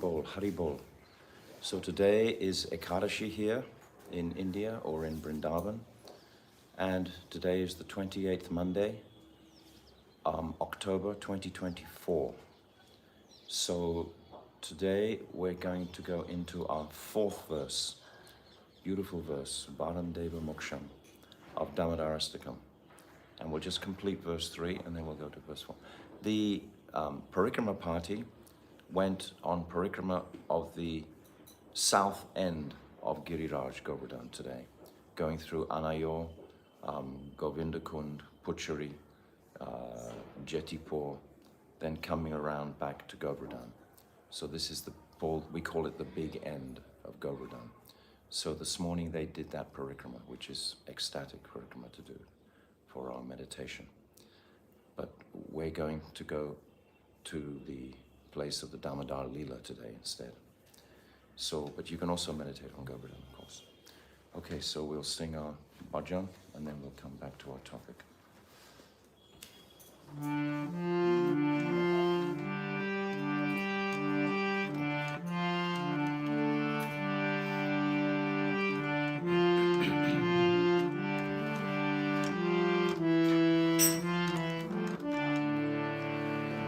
Hari Bol. So today is Ekadashi here in India or in Vrindavan, and today is the 28th Monday, October 2024. So today we're going to go into our fourth verse, beautiful verse, Varandeva Moksham of Damodarastakam. And we'll just complete verse 3 and then we'll go to verse 4. The Parikrama party went on Parikrama of the south end of Giriraj Govardhan today, going through Anayor, Govindakund, Puchari, Jetipur, then coming around back to Govardhan. So this is we call it the big end of Govardhan. So this morning they did that Parikrama, which is ecstatic Parikrama to do for our meditation. But we're going to go to the place of the Damodar Leela today instead. So, but you can also meditate on Govardhan, of course. Okay, so we'll sing our bhajan and then we'll come back to our topic.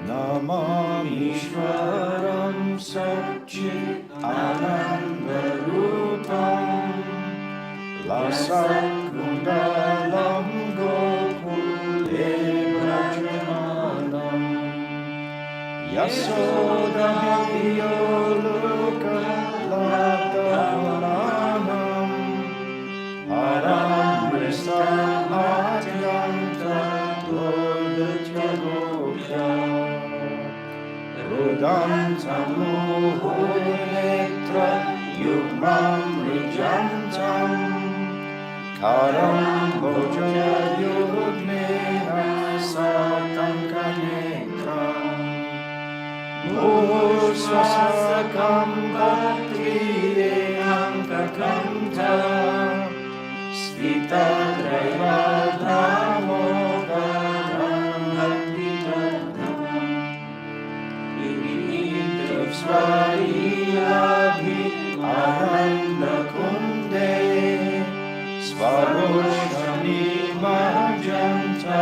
Namamishwaram Satchit Anandarupam Lasat Kundalam Gokule Brajamanam Yasodabhiyoluka Latamanam Haram Rista Atyanta Dodajagokya Rudantamuhunetra yugmam rijantam Karam bhoja yudmeha satankanekam Mursasakam bhaktiye ankakanta Svita draiva Svariyadhi Ananda Kunde Svaroshani Mahajanta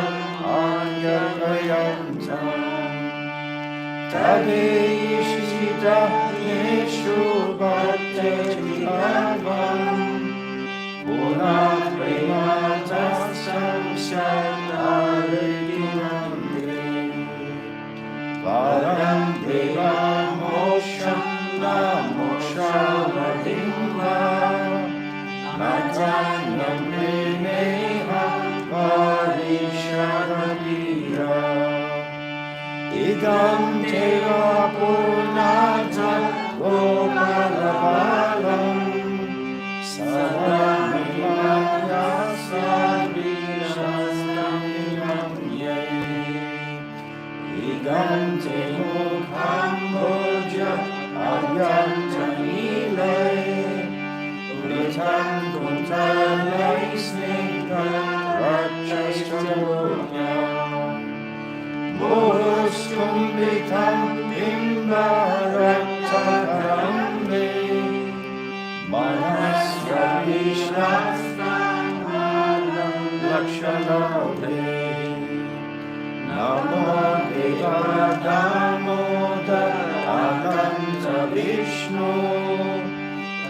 Anyakayanta Tadeshita Yeshu Bhatteti Advam Puna Prematasam Shanarikinande Varam Deva Mosham Namokshavadimva Natanyam Vineha Varishadabhira Idam Teva Purnata Gopalavalam Saramimaya Savirastamimam Ye Igante Mukham Bhoja Aryantanile Vritam Kuntalai Snigdha Rachastadogya Mohustumbitam Bimba Raktakarambe Manasya Vishnastam Alam Lakshanabhe Namo Deva Damodar Ananta Vishnu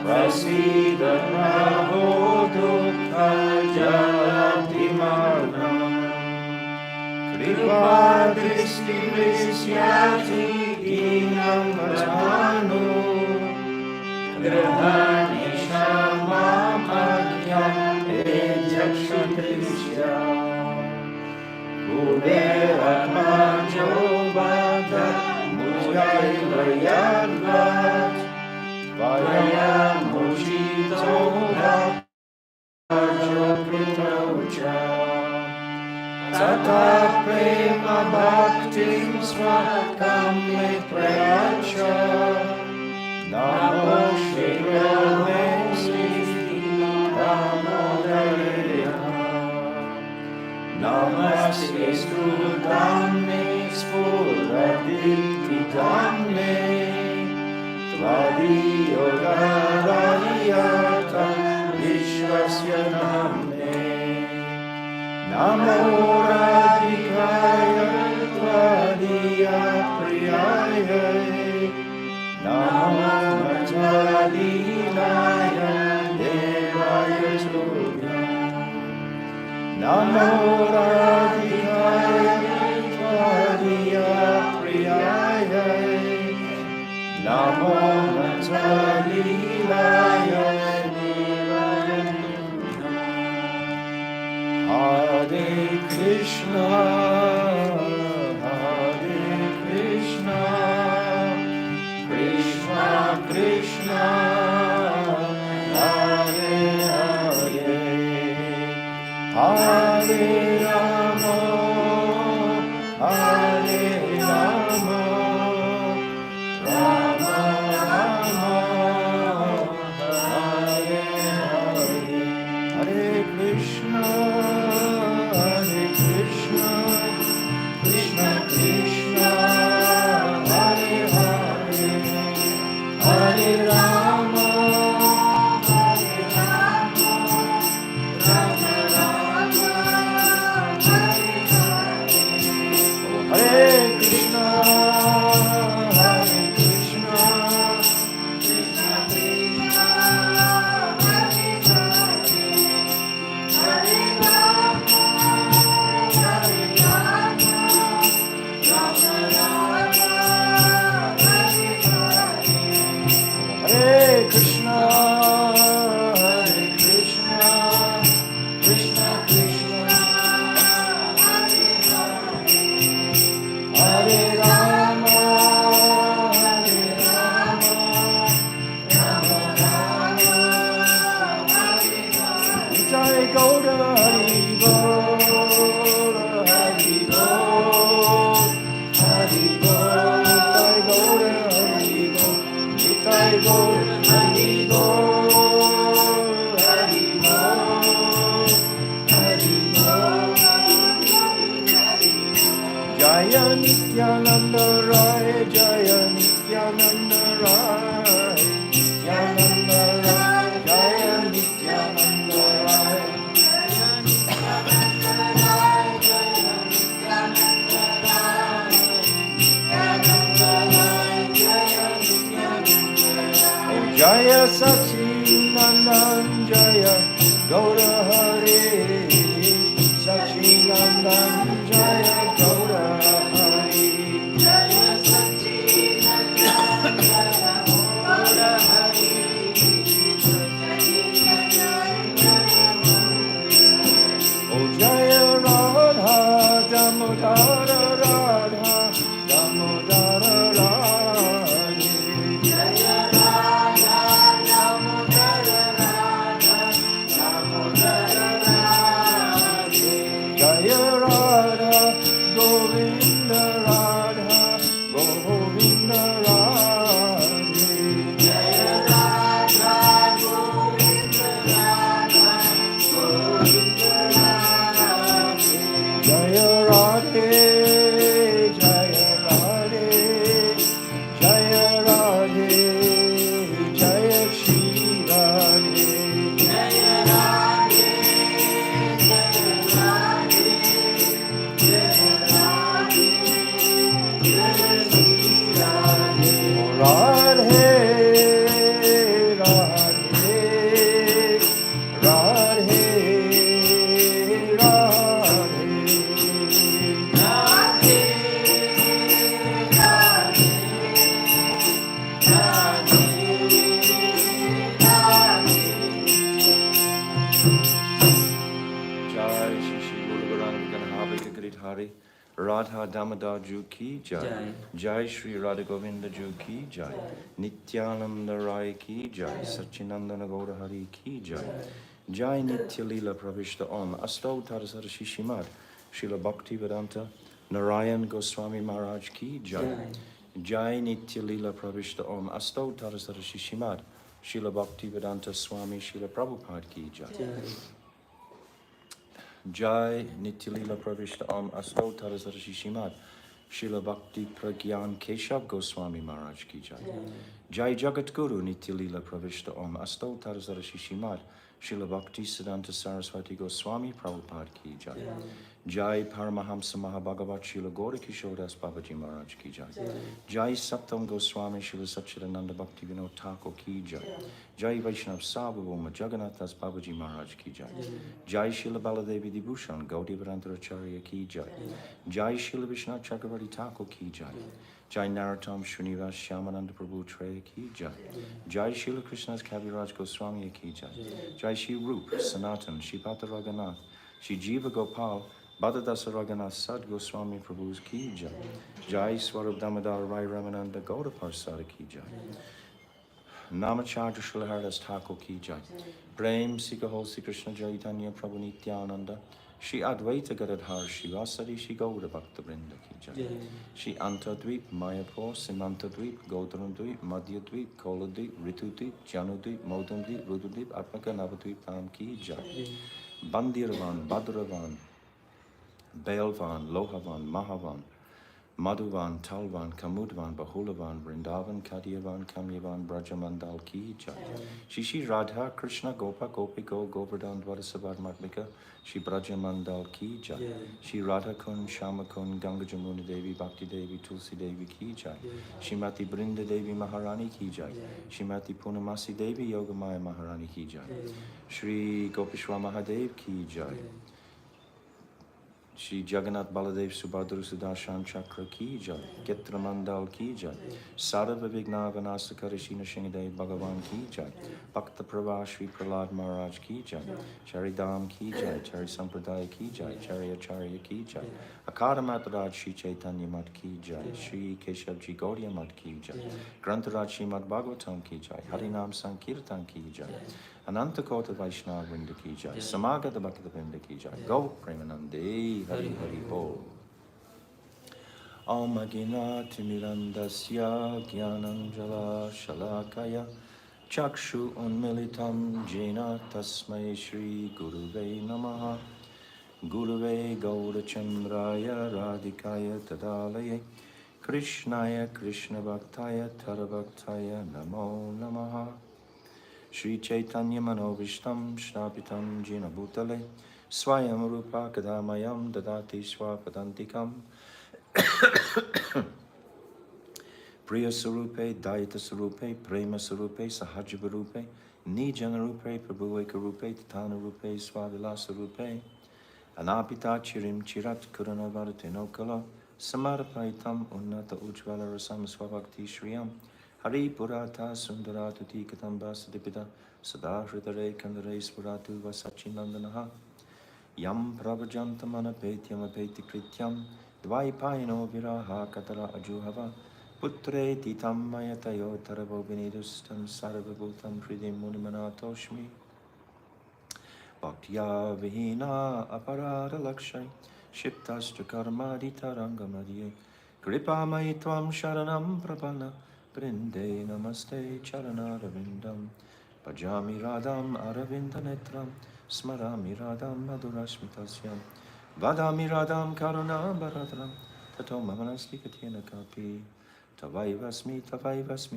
Prasida Prabhu Dukha Jalatimarnam Kripa Dristi Visyati Dinam Vatanu Grahani Shamam Agyam Ejakshutrisya Kuderatma Jobada Mujaiva Yadvat Vaya Mujito Vajokritocha Tata Prema Bhaktim Swakam Mitrayacha Namo Shri Ramesi Damodareya Namaste Dhamme Spurati Dhamme Vadi Yogadayata Vishwasya Namne Namo Radhikaya Tvadiya Priyaya Namo Matvalilaya Devaya Tubhyam Namo Radhikaya Tvadiya Priyaya Namo Matvalilaya Devaya Tubhyam Hare Krishna Hare Krishna Krishna Krishna Hare Hare Hare Rama Hare Rama Rama Rama Hare Hare Hare Krishna Hare Krishna Krishna Krishna Hare Hare Hare Rama Hare Rama Rama Rama Hare Hare Hare Krishna Hare Krishna Krishna Krishna Hare Hare Hare Rama Hare Rama Rama Rama Hare Hare Hare Krishna Hare Krishna Krishna Krishna Hare Hare Hare Rama Hare Rama Rama Rama Hare Hare Jai Gaura Hari Bol Hari Bol Hari Bol Jai Gaura Hari Bol Jai Gaura Hari Bol Hari Bol Hari Bol Jaya Nityananda Rai Jaya Nityananda Rai Nityananda Rai Jaya Nityananda Rai Jaya Nityananda Rai Jaya Nityananda Rai Nityananda Rai Jaya Nityananda Rai Oh Jaya Sachidanand Jaya Gaura Hare Sachidanand Jaya Gaura Hare Jaya Sachidanand Jaya Gaura Hare Oh Jaya Radha Damodara Radha Damodara Radhe Jaya Radha Damodara Radha Damodara Radhe Jaya Radha Govinda Radha Govinda Radhe Jaya Radha Govinda Radha Govinda Radhe Jaya Radhe Jaya Radhe Jaya Radhe Jaya Shri Radhe Jaya Radhe Jaya Radhe Jaya Radhe Jaya Shri Radhe Radhe Radhe Radhe Jai Shri Shri Guru Gauranga Ganabhika Giridhari Radha Damodar Ju Ki Jai Jai Shri Radha Govinda Ju Ki Jai Nityananda Rai Ki Jai Sachinandana Gaura Hari Ki Jai Jai Nitya Leela Pravishta Om Asto Tarasara Shishimad Srila Bhakti Vedanta Narayan Goswami Maharaj Ki Jai Jai Nitya Leela Pravishta Om Asto Tarasara Shishimad Srila Bhakti Vedanta Swami Srila Prabhupada Ki Jai Jai Nitya Leela Pravishta Om Asto Tarasara Shishimad Srila Bhakti Pragyan Keshav Goswami Maharaj ki jai. Jai Jagat Guru Nitya Leela Pravishta Om Asto Tarzara Shishimad Srila Bhakti Siddhanta Saraswati Goswami Prabhupada ki jai. Jai Paramahamsa Mahabhagavat Srila Gaura Kishodas Babaji Maharaj ki jai. Jai Saptam Goswami Srila Satchidananda Bhakti Vinod Thakur ki jai. Jai Vaishnav Sabhavoma Jagannath Das Babaji Maharaj ki jai. Jai Srila Baladevi Dibhushan Gaudiya Varantharacharya ki jai. Jai Srila Vishnu Chakravarti Thakur ki jai. Jai Narottam Srinivas Shyamananda Prabhu Treya ki jai. Jai Srila Krishna's Kaviraj Goswami ki jai. Jai Shri Rup Sanatan Shri Pata Raghunath Shri Jiva Gopal Bhadadasa Raghunath Sad Goswami Prabhu's ki jai. Jai Swarup Damodar Rai Ramananda Gauda Parsada ki jai. Namacharya Srila Haridas Thakur ki jai. Prem Sika Hosi Krishna Chaitanya Prabhu Nityananda Shri Advaita Gadadhar Shivasari Shri Gauda Bhakta Vrinda ki jai. Shri Antadvip Mayapur Simantadvip Gautaramdvip Madhyadvip Koladvip Ritudvip Janudvip Modamdvip Rududvip Atmaka Navadvip Tam ki jai. Bandirvan Badravan Bailvan Lohavan Mahavan Madhuvan, Talvan, Kamudvan, Bahulavan, Vrindavan, Kadiyavan, Kamyavan, Brajamandal ki jai. Shri Radha, Krishna, Gopa, Gopiko, Govardhan, Dwadasabad, Matmika, Shri Brajamandal ki jai. Shri Radha Kun, Shama Kun, Ganga Jamuna Devi, Bhakti Devi, Tulsi Devi ki jai. Shrimati Brinda Devi Maharani ki jai. Shrimati Punamasi Devi, Yogamaya Maharani ki jai. Shri Gopishwa Mahadev ki jai. Shri Jagannath Baladev Subhadra Sudarshan Chakra ki jai. Ketra Mandal ki jai. Sarva Vigna Vanasakara Shina Shingadev Bhagavan ki jai. Bhakta Prabha Shri Prahlad Maharaj ki jai. Charidam ki jai. Chari Sampradaya ki jai. Chari Acharya ki jai. Akara Mataraj Shri Chaitanya Mat ki jai. Shri Keshavji Gaudiya Mat ki jai. Grantaraj Shri Mad Bhagavatam ki jai. Harinam Sankirtan ki jai. Ananta Kota Vaishnava Vrinda ki jai. Samagata Bhakta Vrinda ki jai. Go Premanande Hari Hari Bol. Om Agina Timirandasya Gyananjala Shalakaya Chakshu Unmilitam Jena Tasmai Shri Guruve Namaha Guruve Gaurachandraya Radhikaya Tadalaye Krishnaya Krishna Bhaktaya Tarabhaktaya Namo Namaha Shri Chaitanya Manovishtam Shnapitam Jina Bhutale Swayam Rupa Kadamayam Dadati Swapadantikam Priya Sarupe, Dayata Sarupe, Prema Sarupe, Sahajiva Rupe, Nijana Rupe, Prabhueka Rupe, Tatana Rupe, Swavilasa Rupe, Anapita Chirim Chirat Kurana Varate Nokala, Samarapaitam Unnata Ujvala Rasam Swabhakti Shriyam, Hari Purata Sundaratu Tikatam Basadipita, Sadahridare Kandare Spuratu Vasachinandanaha, Yam Prabhajantam Anapetyam Apeti Krityam, Dvaipayano Viraha Katara Ajuhava, Putre Titam Mayatayo Tarabo Vinidustam Sarvabhutam Pridim Munimanatoshmi, Bhaktya Vihina Aparada Lakshay, Shiptastra Karma Ditarangamadiye, Kripa Maitvam Sharanam Prabhana, Brinde Namaste Charana Ravindam, Pajami Radam Aravinda Netram, Smarami Radam Madhurashmitasyam, Vadami Radam Karuna Bharadram, Tato Mamanasti Katyena Kapi, Tavaivasmi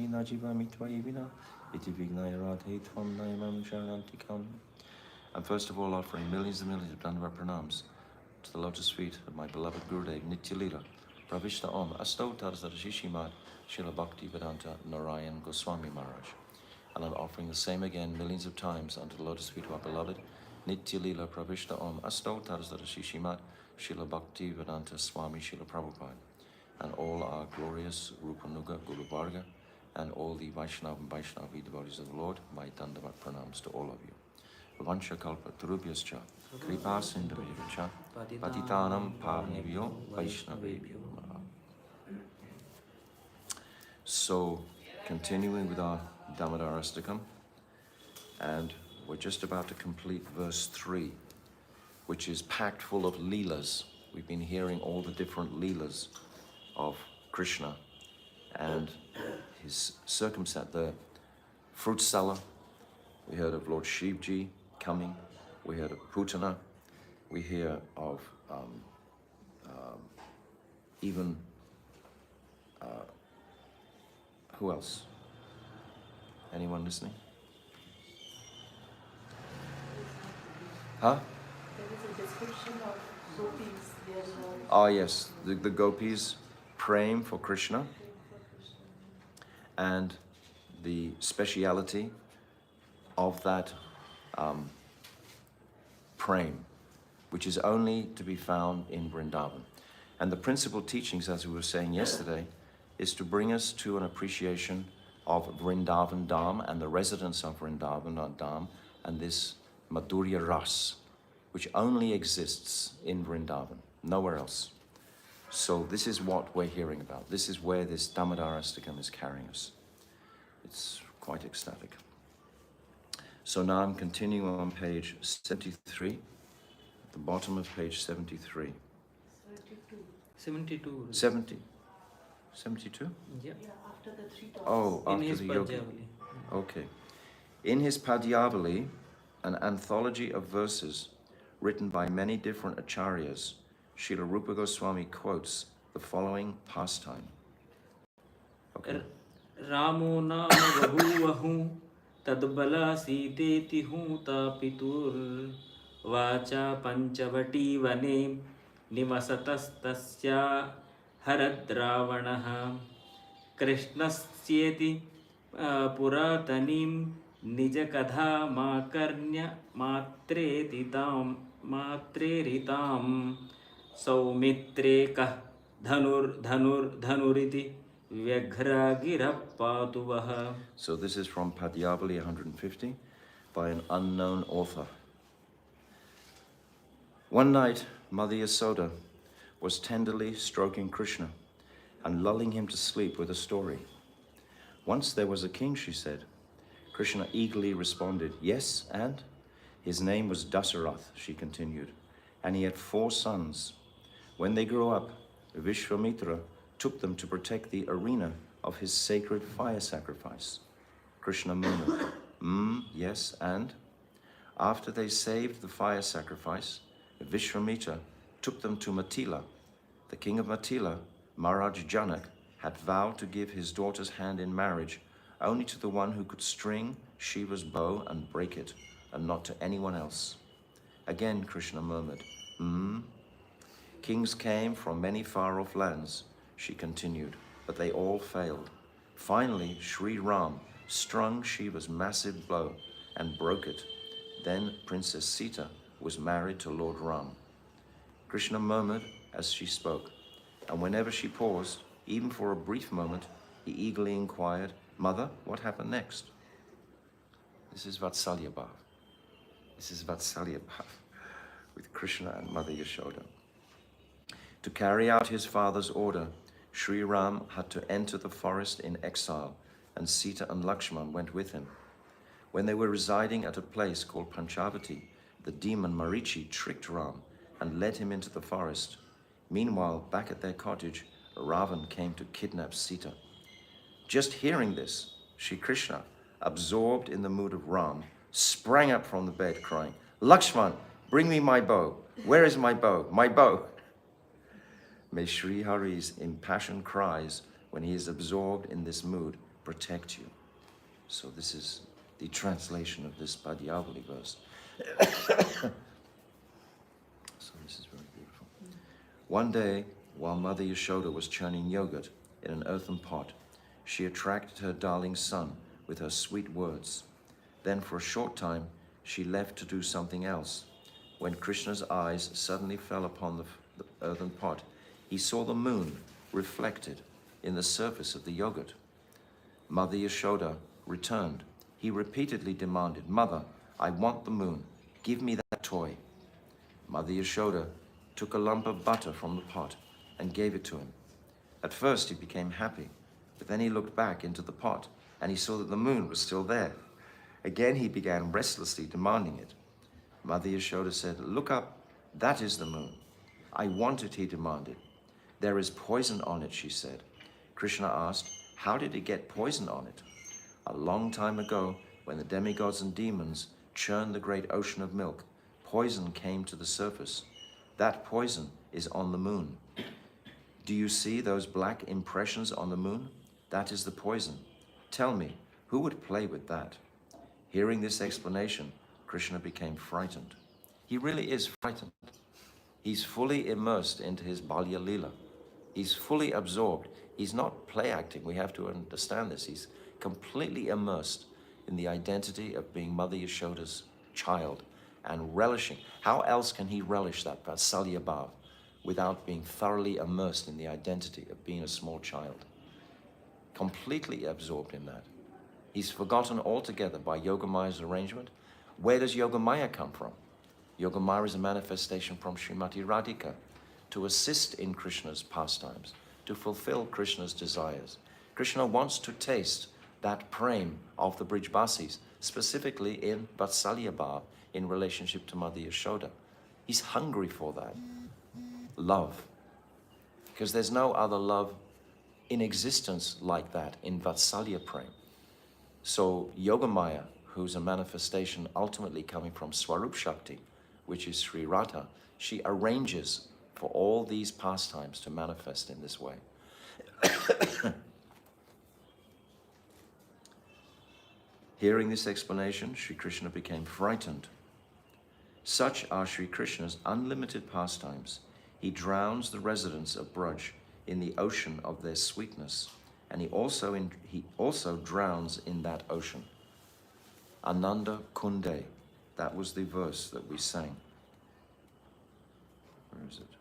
Najivami Tvaivina, Iti Vignaya Radhe Tvam Naimam Sharantikam. I'm first of all offering millions and millions of Dandavat pranams to the lotus feet of my beloved Gurudev Nitya Leela, Pravishta Om, Asto Tarzara Shishimad, Srila Bhakti Vedanta Narayan Goswami Maharaj. And I'm offering the same again millions of times unto the lotus feet of our beloved Nitya Leela, Pravishta Om, Asto Tarzara Shishimad, Srila Bhakti Vedanta Swami Srila Prabhupada, and all our glorious Rupanuga Guru Varga, and all the Vaishnava and Vaishnavi devotees of the Lord, my Dandavat pranams to all of you. Vansha Kalpa Tarubhyascha, Kripa Sindhavyacha, Patitanam Pavnibhyo, Vaishnavebhyo Namaha. So, continuing with our Damodarastakam, and we're just about to complete verse 3, which is packed full of leelas. We've been hearing all the different leelas of Krishna and his circumstance, the fruit seller. We heard of Lord Shivji coming. We heard of Putana. We hear of even Who else? Anyone listening? Huh? There is a description of gopis. They are Oh yes, the gopis praying for Krishna, and the speciality of that praying, which is only to be found in Vrindavan. And the principal teachings, as we were saying yesterday, is to bring us to an appreciation of Vrindavan Dham and the residents of Vrindavan Dham and this Madhurya Ras, which only exists in Vrindavan, nowhere else. So this is what we're hearing about. This is where this Damodarastakam is carrying us. It's quite ecstatic. So now I'm continuing on page 73, at the bottom of page 73. 72. 70. 72? Yeah, after the three talks. Oh, in after his the yoga. Padyavali. Okay. In his Padyavali, an anthology of verses written by many different acharyas, Srila Rupa Goswami quotes the following pastime. Okay. Ramo nama vahuvahu tadbala siteti huta pitur vacha panchavati vane nivasatastasya haradravanaha Krishnasyeti puratanim nijakadha makarnya matreritam Saumitra dhanuriti Vyaghragira. So this is from Padyavali 150 by an unknown author. One night, Mother Yasoda was tenderly stroking Krishna and lulling him to sleep with a story. Once there was a king, she said. Krishna eagerly responded, yes, and? His name was Dasarath, she continued, and he had 4 sons. When they grew up, Vishwamitra took them to protect the arena of his sacred fire sacrifice. Krishna murmured, yes, and? After they saved the fire sacrifice, Vishwamitra took them to Matila. The king of Matila, Maharaj Janak, had vowed to give his daughter's hand in marriage only to the one who could string Shiva's bow and break it, and not to anyone else. Again, Krishna murmured, Kings came from many far-off lands, she continued, but they all failed. Finally, Sri Ram strung Shiva's massive bow and broke it. Then Princess Sita was married to Lord Ram. Krishna murmured as she spoke, and whenever she paused, even for a brief moment, he eagerly inquired, Mother, what happened next? This is Vatsalya Bhav. This is Vatsalya Bhav with Krishna and Mother Yashoda. To carry out his father's order, Sri Ram had to enter the forest in exile, and Sita and Lakshman went with him. When they were residing at a place called Panchavati, the demon Marichi tricked Ram and led him into the forest. Meanwhile, back at their cottage, Ravan came to kidnap Sita. Just hearing this, Shri Krishna, absorbed in the mood of Ram, sprang up from the bed crying, Lakshman, bring me my bow. Where is my bow? My bow. May Sri Hari's impassioned cries when he is absorbed in this mood protect you. So this is the translation of this Padyavali verse. So this is very beautiful. One day, while Mother Yashoda was churning yogurt in an earthen pot, she attracted her darling son with her sweet words. Then for a short time, she left to do something else. When Krishna's eyes suddenly fell upon the earthen pot, he saw the moon reflected in the surface of the yogurt. Mother Yashoda returned. He repeatedly demanded, Mother, I want the moon. Give me that toy. Mother Yashoda took a lump of butter from the pot and gave it to him. At first he became happy, but then he looked back into the pot and he saw that the moon was still there. Again he began restlessly demanding it. Mother Yashoda said, Look up, that is the moon. I want it, he demanded. There is poison on it, she said. Krishna asked, How did it get poison on it? A long time ago, when the demigods and demons churned the great ocean of milk, poison came to the surface. That poison is on the moon. Do you see those black impressions on the moon? That is the poison. Tell me, who would play with that? Hearing this explanation, Krishna became frightened. He really is frightened. He's fully immersed into his Balya Leela. He's fully absorbed. He's not play acting. We have to understand this. He's completely immersed in the identity of being Mother Yashoda's child and relishing. How else can he relish that Vatsalya Bhav without being thoroughly immersed in the identity of being a small child? Completely absorbed in that. He's forgotten altogether by Yogamaya's arrangement. Where does Yogamaya come from? Yogamaya is a manifestation from Srimati Radhika to assist in Krishna's pastimes, to fulfill Krishna's desires. Krishna wants to taste that prem of the Brijbasis, specifically in Vatsalya Bhav, in relationship to Mother Yashoda. He's hungry for that love, because there's no other love in existence like that in Vatsalya Prem. So Yogamaya, who's a manifestation ultimately coming from Swarup Shakti, which is Sri Radha, she arranges for all these pastimes to manifest in this way. Hearing this explanation, Sri Krishna became frightened. Such are Sri Krishna's unlimited pastimes. He drowns the residents of Braj in the ocean of their sweetness, and he also drowns in that ocean. Ananda Kunde, that was the verse that we sang. Where is it?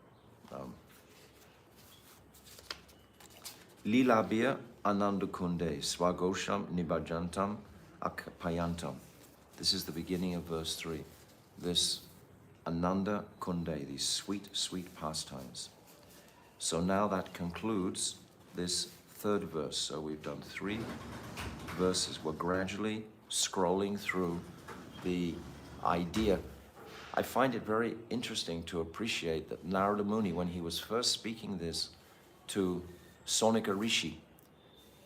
Lilabir Ananda Kunde, Swagosham Nibajantam Akpayantam. This is the beginning of verse 3. This Ananda Kunde, these sweet, sweet pastimes. So now that concludes this third verse. So we've done 3 verses. We're gradually scrolling through the idea. I find it very interesting to appreciate that Narada Muni, when he was first speaking this to Sonika Rishi,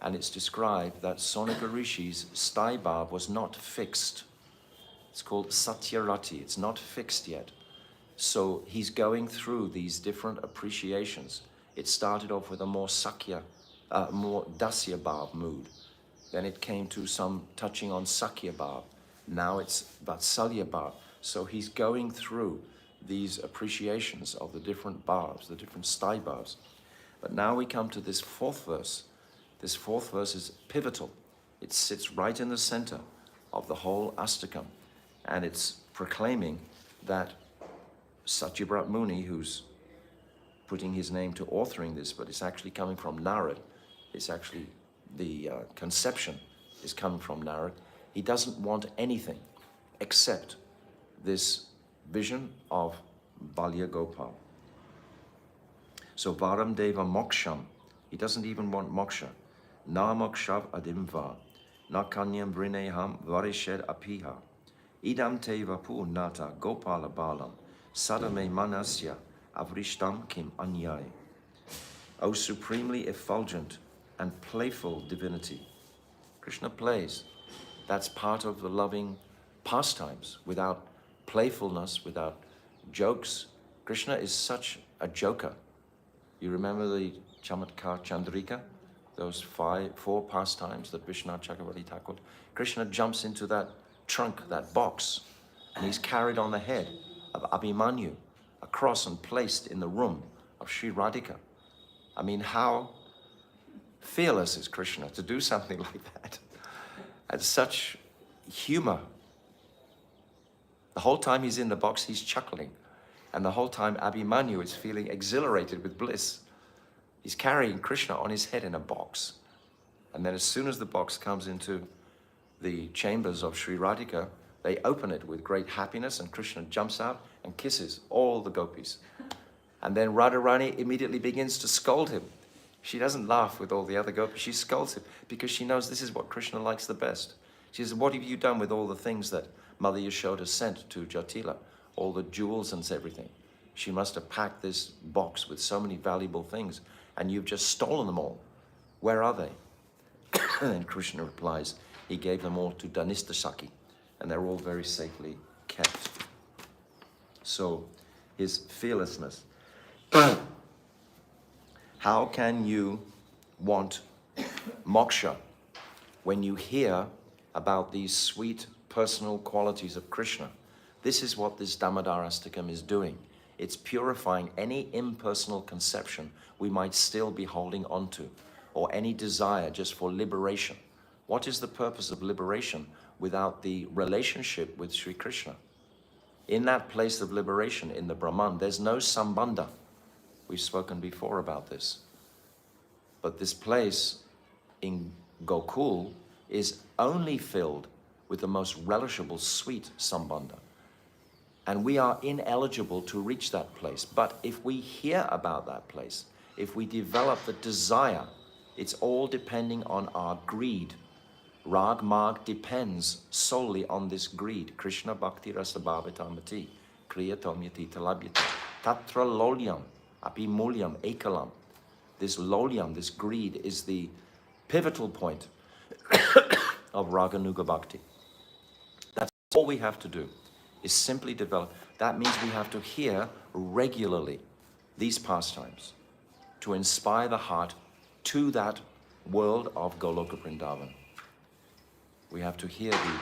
and it's described that Sonika Rishi's Staibhav was not fixed. It's called Satyarati. It's not fixed yet. So he's going through these different appreciations. It started off with a more more Dasya Bhav mood. Then it came to some touching on Sakya Bhav. Now it's Vatsalya Bhav. So he's going through these appreciations of the different bhavs, the different Staibhavs. But now we come to this 4th verse. This 4th verse is pivotal. It sits right in the center of the whole Astakam. And it's proclaiming that Satyabrat Muni, who's putting his name to authoring this, but it's actually coming from Narad. It's actually, the conception is coming from Narad. He doesn't want anything except this vision of Balya Gopal. So Varam Deva Moksham, he doesn't even want moksha. Na mokshav adimva, na kanyam vrineham varished apiha. Idam te vapu nata gopala balam, sadame manasya avrishtam kim anyai. O supremely effulgent and playful divinity. Krishna plays. That's part of the loving pastimes. Without playfulness, without jokes, Krishna is such a joker. You remember the Chamatkar Chandrika? Those 4 pastimes that Vishnu Chakravarti tackled? Krishna jumps into that trunk, that box, and he's carried on the head of Abhimanyu across and placed in the room of Sri Radhika. I mean, how fearless is Krishna to do something like that? And such humor. The whole time he's in the box, he's chuckling. And the whole time Abhimanyu is feeling exhilarated with bliss. He's carrying Krishna on his head in a box. And then as soon as the box comes into the chambers of Sri Radhika, they open it with great happiness, and Krishna jumps out and kisses all the gopis. And then Radharani immediately begins to scold him. She doesn't laugh with all the other gopis, she scolds him because she knows this is what Krishna likes the best. She says, what have you done with all the things that Mother Yashoda sent to Jatila? All the jewels and everything. She must have packed this box with so many valuable things, and you've just stolen them all. Where are they? And Krishna replies, he gave them all to Danistasaki, and they're all very safely kept. So his fearlessness. How can you want moksha when you hear about these sweet personal qualities of Krishna? This is what this Damodarastakam is doing. It's purifying any impersonal conception we might still be holding on to, or any desire just for liberation. What is the purpose of liberation without the relationship with Sri Krishna? In that place of liberation, in the Brahman, there's no sambandha. We've spoken before about this. But this place in Gokul is only filled with the most relishable, sweet sambandha. And we are ineligible to reach that place. But if we hear about that place, if we develop the desire, it's all depending on our greed. Rag Marg depends solely on this greed. Krishna Bhakti Rasa Bhavatamati, Kriya Tomyati Talabhyati, Tatra Lolyam, Api Mulyam, Ekalam. This lolyam, this greed, is the pivotal point of Raganuga Bhakti. That's all we have to do, is simply develop. That means we have to hear regularly these pastimes to inspire the heart to that world of Goloka Vrindavan. We have to hear the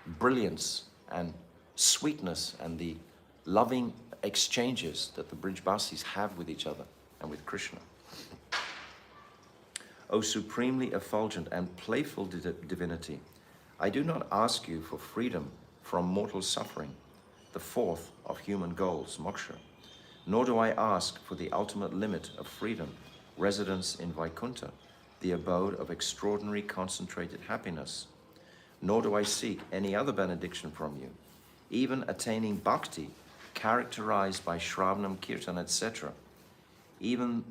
brilliance and sweetness and the loving exchanges that the Brijbasis have with each other and with Krishna. O supremely effulgent and playful divinity, I do not ask you for freedom from mortal suffering, the fourth of human goals, moksha, nor do I ask for the ultimate limit of freedom, residence in Vaikuntha, the abode of extraordinary concentrated happiness, nor do I seek any other benediction from you, even attaining bhakti, characterized by Shravanam, Kirtan, etc., even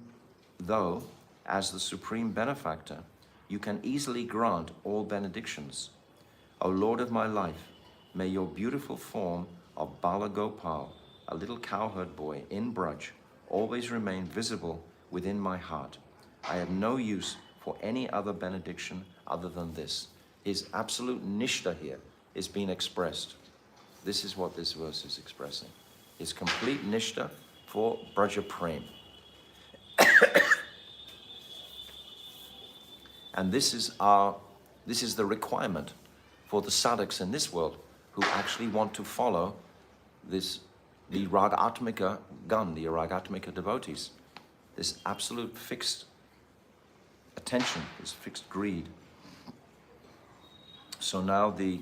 though, as the supreme benefactor, you can easily grant all benedictions. O Lord of my life, may your beautiful form of Bala Gopal, a little cowherd boy in Braj, always remain visible within my heart. I have no use for any other benediction other than this. His absolute nishta here is being expressed. This is what this verse is expressing. His complete nishta for Braja Prem. And this is the requirement for the sadhaks in this world who actually want to follow the Ragatmika Gan, the Ragatmika devotees. This absolute fixed attention, this fixed greed. So now the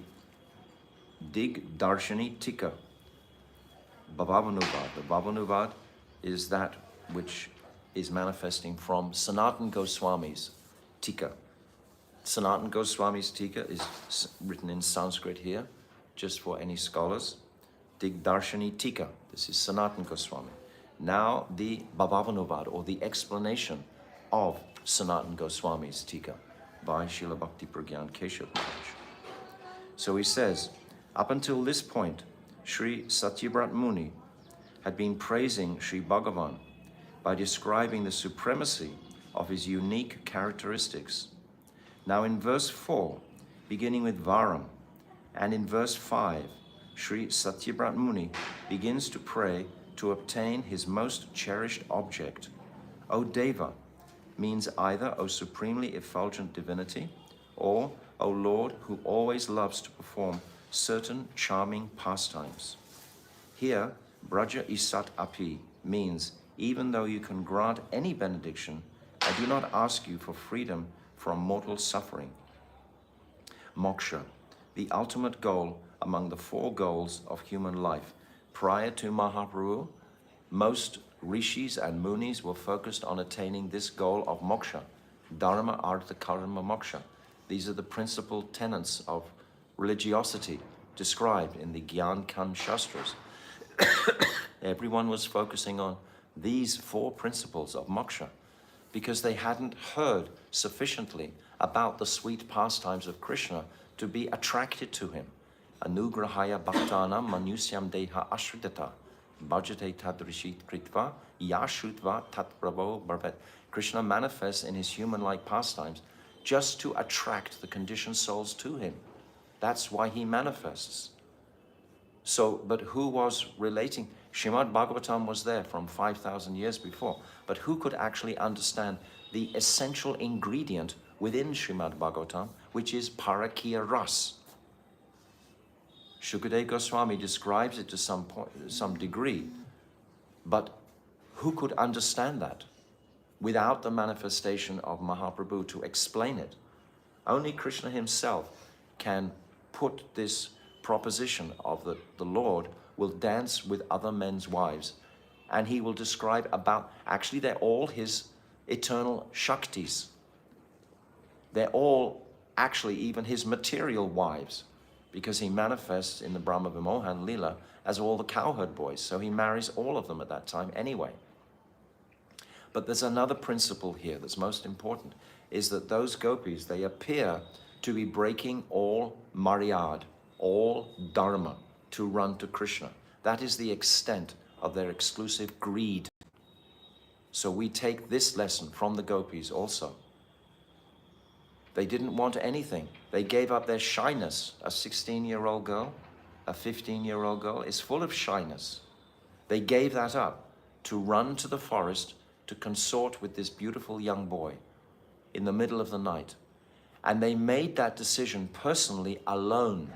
Dig Darshani Tika, Bhavanuvad. The Bhavanuvad is that which is manifesting from Sanatan Goswami's Tika. Sanatan Goswami's Tika is written in Sanskrit here, just for any scholars. Dig Darshani Tika, this is Sanatan Goswami. Now the Bhavanuvad, or the explanation of Sanatan Goswami's Tika by Srila Bhakti Pragyan Keshav Maharaj. So he says, up until this point, Sri Satyavrat Muni had been praising Sri Bhagavan by describing the supremacy of his unique characteristics. Now in verse 4, beginning with Varam, and in verse 5, Sri Satyavrat Muni begins to pray to obtain his most cherished object. O Deva means either O supremely effulgent divinity, or O Lord who always loves to perform certain charming pastimes. Here, Braja Isat Api means even though you can grant any benediction, I do not ask you for freedom from mortal suffering. Moksha, the ultimate goal among the four goals of human life. Prior to Mahaprabhu, most rishis and munis were focused on attaining this goal of moksha, dharma, artha, karma, moksha. These are the principal tenets of religiosity described in the Gyan Kan Shastras. Everyone was focusing on these four principles of moksha because they hadn't heard sufficiently about the sweet pastimes of Krishna to be attracted to him. Anugrahaya bhaktanam manusyam deha ashridata bhajate tadrishit kritva yashutva tatprabho bharvat. Krishna manifests in his human-like pastimes just to attract the conditioned souls to him. That's why he manifests. So, but who was relating? Srimad Bhagavatam was there from 5,000 years before, but who could actually understand the essential ingredient within Srimad Bhagavatam, which is Parakiya Ras? Shukadeva Goswami describes it to some degree, but who could understand that without the manifestation of Mahaprabhu to explain it? Only Krishna himself can put this proposition of the Lord will dance with other men's wives, and he will describe about, actually they're all his eternal Shaktis. They're all actually even his material wives, because he manifests in the Brahma Vimohan Leela as all the cowherd boys, so he marries all of them at that time anyway. But there's another principle here that's most important, is that those gopis, they appear to be breaking all maryad, all dharma, to run to Krishna. That is the extent of their exclusive greed. So we take this lesson from the gopis also. They didn't want anything. They gave up their shyness. A 16-year-old girl, a 15-year-old girl is full of shyness. They gave that up to run to the forest to consort with this beautiful young boy in the middle of the night. And they made that decision personally alone.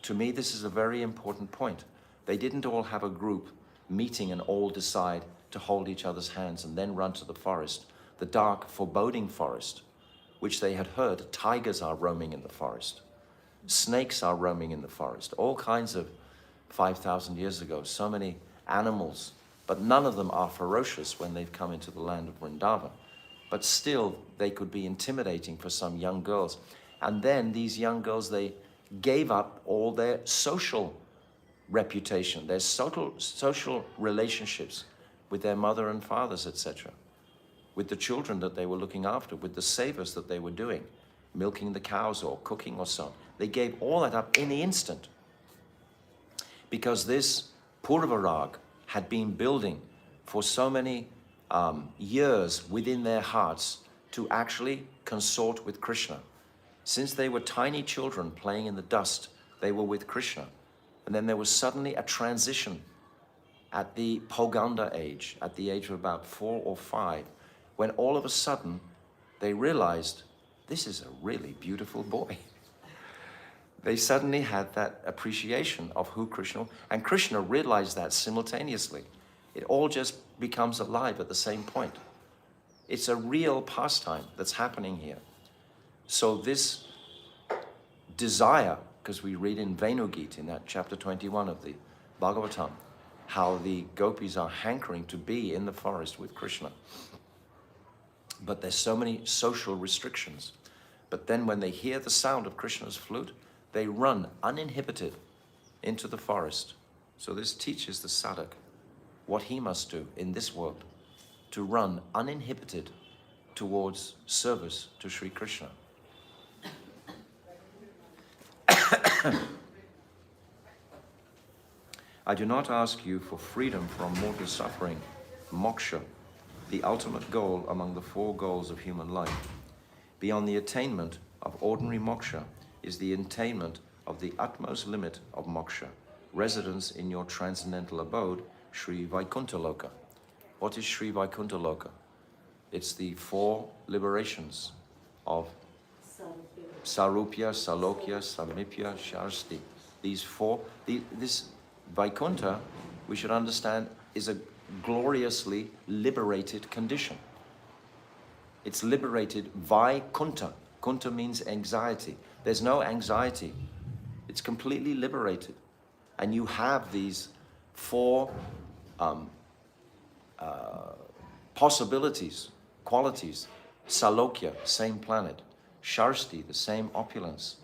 To me, this is a very important point. They didn't all have a group meeting and all decide to hold each other's hands and then run to the forest, the dark, foreboding forest, which they had heard tigers are roaming in the forest, snakes are roaming in the forest, all kinds of 5,000 years ago, so many animals, but none of them are ferocious when they've come into the land of Vrindavan. But still, they could be intimidating for some young girls. And then these young girls, they gave up all their social reputation, their social relationships with their mother and fathers, etc., with the children that they were looking after, with the savers that they were doing, milking the cows or cooking or so on. They gave all that up in the instant, because this Purvarag had been building for so many years within their hearts to actually consort with Krishna. Since they were tiny children playing in the dust, they were with Krishna. And then there was suddenly a transition at the Poganda age, at the age of about 4 or 5, when all of a sudden they realized, this is a really beautiful boy. They suddenly had that appreciation of who Krishna, and Krishna realized that simultaneously. It all just becomes alive at the same point. It's a real pastime that's happening here. So this desire, because we read in Venugita, in that chapter 21 of the Bhagavatam, how the gopis are hankering to be in the forest with Krishna. But there's so many social restrictions. But then when they hear the sound of Krishna's flute, they run uninhibited into the forest. So this teaches the sadhak what he must do in this world, to run uninhibited towards service to Sri Krishna. I do not ask you for freedom from mortal suffering, moksha, the ultimate goal among the 4 goals of human life. Beyond the attainment of ordinary moksha is the attainment of the utmost limit of moksha, residence in your transcendental abode, Sri Vaikuntha Loka. What is Sri Vaikuntha Loka? It's the 4 liberations of Sarupya, Salokya, Samipya, Sharsti. These 4, this Vaikuntha, we should understand, is a gloriously liberated condition. It's liberated Vaikuntha. Kunta means anxiety. There's no anxiety. It's completely liberated. And you have these 4 possibilities, qualities. Salokya, same planet. Sharsti, the same opulence.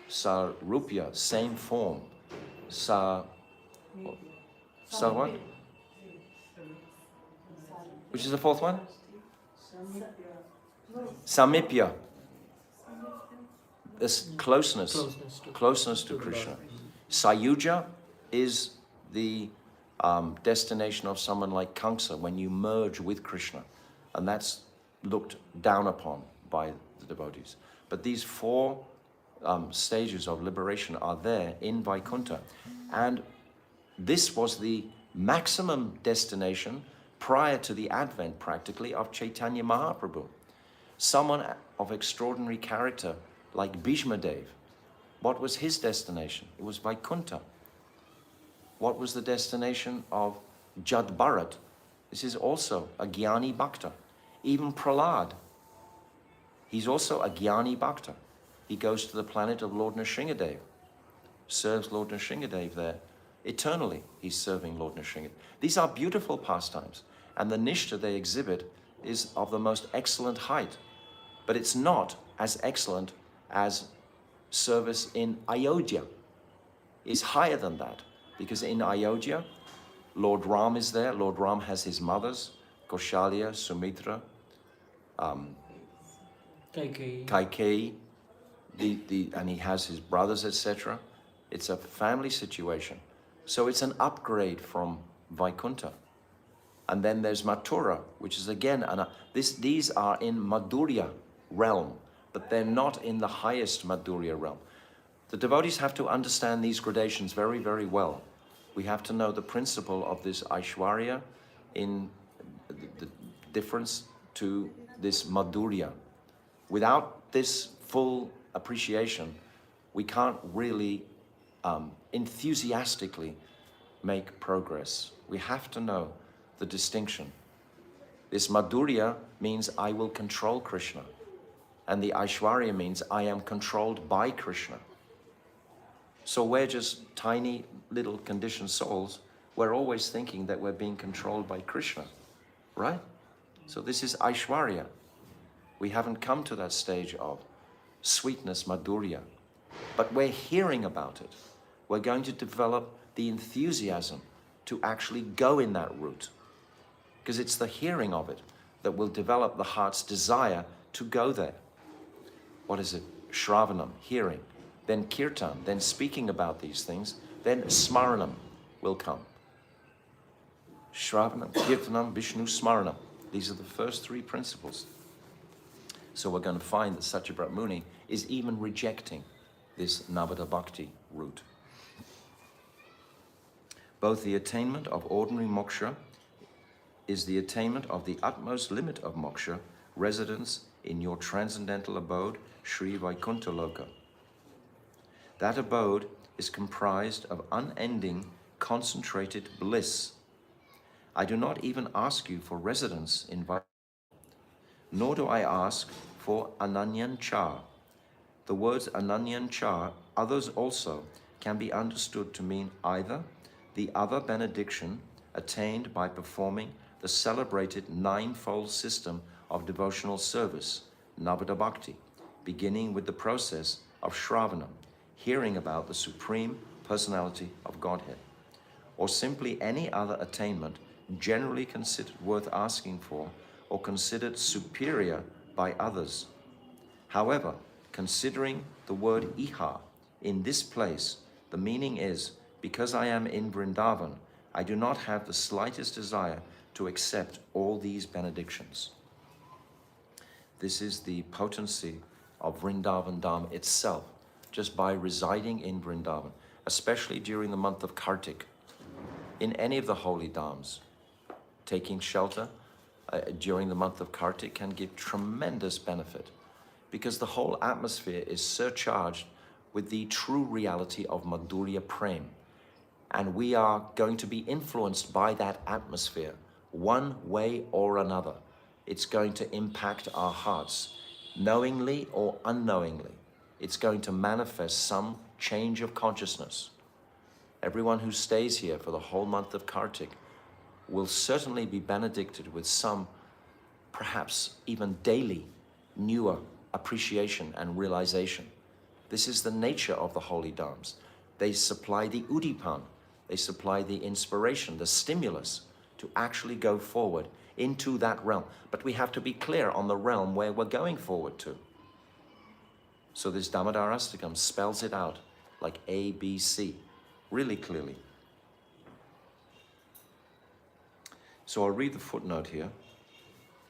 Sarupya, same form. What? Which is the 4th one? Samipya. This closeness to Krishna. Sayuja is the destination of someone like Kamsa, when you merge with Krishna. And that's looked down upon by the devotees. But these 4 stages of liberation are there in Vaikuntha. And this was the maximum destination prior to the advent, practically, of Chaitanya Mahaprabhu. Someone of extraordinary character like Bhishma Dev. What was his destination? It was Vaikuntha. What was the destination of Jad Bharat? This is also a Jnani Bhakta. Even Prahlad, he's also a Jnani Bhakta. He goes to the planet of Lord Nrsingadev, serves Lord Nrsingadev there. Eternally, he's serving Lord Nrsingadev. These are beautiful pastimes, and the nishta they exhibit is of the most excellent height. But it's not as excellent as service in Ayodhya. It's higher than that, because in Ayodhya, Lord Ram is there. Lord Ram has his mothers, Kaushalya, Sumitra, Kaikeyi, and he has his brothers, etc. It's a family situation. So it's an upgrade from Vaikuntha. And then there's Mathura, which is again, these are in Madhurya realm, but they're not in the highest Madhurya realm. The devotees have to understand these gradations very, very well. We have to know the principle of this Aishwarya in the difference to this Madhurya. Without this full appreciation, we can't really enthusiastically make progress. We have to know the distinction. This Madhurya means I will control Krishna, and the Aishwarya means I am controlled by Krishna. So we're just tiny little conditioned souls. We're always thinking that we're being controlled by Krishna, right? So this is Aishwarya. We haven't come to that stage of sweetness, Madhurya, but we're hearing about it. We're going to develop the enthusiasm to actually go in that route, because it's the hearing of it that will develop the heart's desire to go there. What is it? Shravanam, hearing, then kirtan, then speaking about these things, then smaranam will come. Shravanam, kirtanam, Vishnu smaranam. These are the first three principles. So we're going to find that Satyabrat Muni is even rejecting this Navada Bhakti route. Both the attainment of ordinary moksha is the attainment of the utmost limit of moksha, residence in your transcendental abode, Sri Vaikuntha Loka. That abode is comprised of unending, concentrated bliss. I do not even ask you for residence in Vaikuntha, nor do I ask for Ananyan Cha. The words Ananyan Cha, others also, can be understood to mean either the other benediction attained by performing the celebrated ninefold system of devotional service, Navada Bhakti, beginning with the process of Shravanam, hearing about the Supreme Personality of Godhead, or simply any other attainment generally considered worth asking for or considered superior by others. However, considering the word Iha in this place, the meaning is, because I am in Vrindavan, I do not have the slightest desire to accept all these benedictions. This is the potency of Vrindavan Dham itself, just by residing in Vrindavan, especially during the month of Kartik. In any of the holy dhams, taking shelter during the month of Kartik can give tremendous benefit, because the whole atmosphere is surcharged with the true reality of Madhurya Prem. And we are going to be influenced by that atmosphere, one way or another. It's going to impact our hearts, knowingly or unknowingly. It's going to manifest some change of consciousness. Everyone who stays here for the whole month of Kartik will certainly be benedicted with some, perhaps even daily, newer appreciation and realization. This is the nature of the holy dhams. They supply the udipan, they supply the inspiration, the stimulus to actually go forward into that realm. But we have to be clear on the realm where we're going forward to. So this Damodarastakam spells it out like A, B, C, really clearly. So I'll read the footnote here,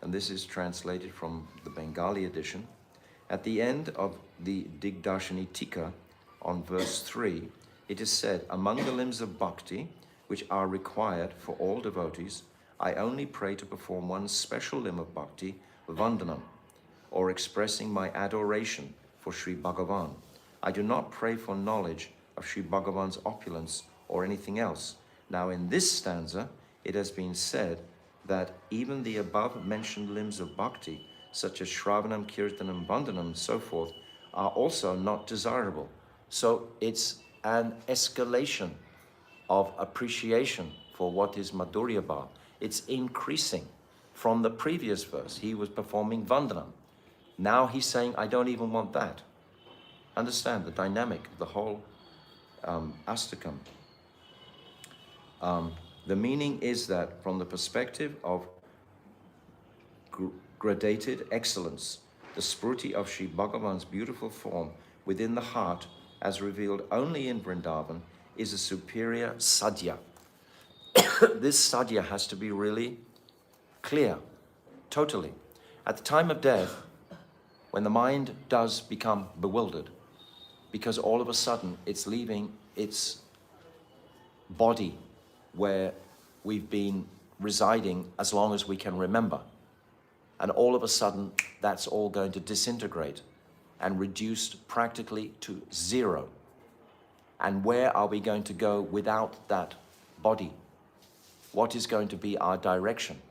and this is translated from the Bengali edition. At the end of the Digdarshani Tika on verse 3, it is said, among the limbs of bhakti, which are required for all devotees, I only pray to perform one special limb of bhakti, vandanam, or expressing my adoration for Sri Bhagavan. I do not pray for knowledge of Sri Bhagavan's opulence or anything else. Now in this stanza, it has been said that even the above mentioned limbs of bhakti, such as Shravanam, Kirtanam, Vandanam, and so forth, are also not desirable. So it's an escalation of appreciation for what is Madhurya Bhav. It's increasing from the previous verse. He was performing Vandanam. Now he's saying, I don't even want that. Understand the dynamic of the whole Astakam. The meaning is that from the perspective of gradated excellence, the spruti of Sri Bhagavan's beautiful form within the heart, as revealed only in Vrindavan, is a superior sadhya. This sadhya has to be really clear, totally. At the time of death, when the mind does become bewildered, because all of a sudden it's leaving its body where we've been residing as long as we can remember. And all of a sudden, that's all going to disintegrate and reduced practically to zero. And where are we going to go without that body? What is going to be our direction?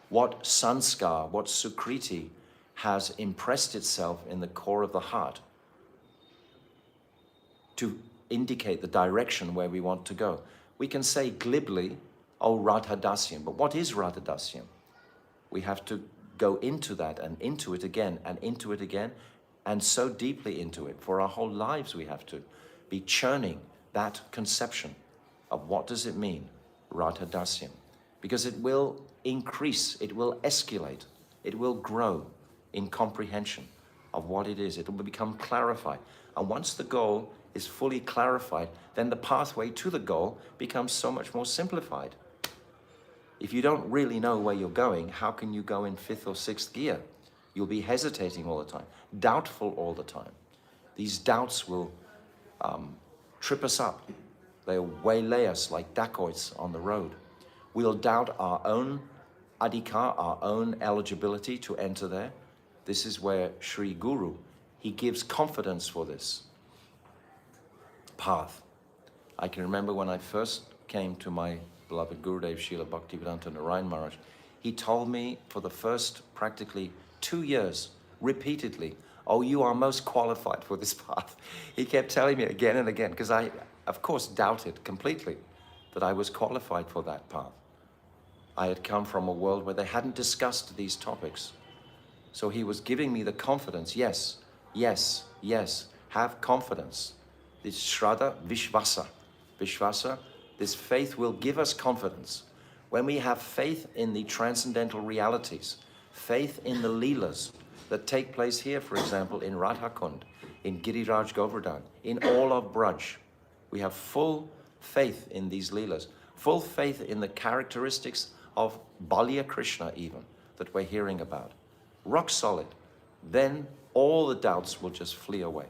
What sanskar, what sukriti has impressed itself in the core of the heart to indicate the direction where we want to go? We can say glibly, oh, Radhadasyam, but what is Radhadasyam? We have to go into that and into it again and into it again, and so deeply into it. For our whole lives we have to be churning that conception of what does it mean, Radhadasyam, because it will increase, it will escalate, it will grow in comprehension of what it is. It will become clarified. And once the goal is fully clarified, then the pathway to the goal becomes so much more simplified. If you don't really know where you're going, how can you go in fifth or sixth gear? You'll be hesitating all the time, doubtful all the time. These doubts will trip us up. They'll waylay us like dacoits on the road. We'll doubt our own adhikar, our own eligibility to enter there. This is where Sri Guru, he gives confidence for this path. I can remember when I first came to my beloved Gurudev Srila Bhaktivedanta Narayan Maharaj, he told me for the first practically 2 years, repeatedly, oh, you are most qualified for this path. He kept telling me again and again, because I, of course, doubted completely that I was qualified for that path. I had come from a world where they hadn't discussed these topics. So he was giving me the confidence, yes, yes, yes, have confidence. This Shraddha Vishvasa. Vishvasa, this faith will give us confidence. When we have faith in the transcendental realities, faith in the Leelas that take place here, for example, in Radhakund, in Giriraj Govardhan, in all of Braj, we have full faith in these Leelas, full faith in the characteristics of Balya Krishna even, that we're hearing about. Rock solid. Then all the doubts will just flee away.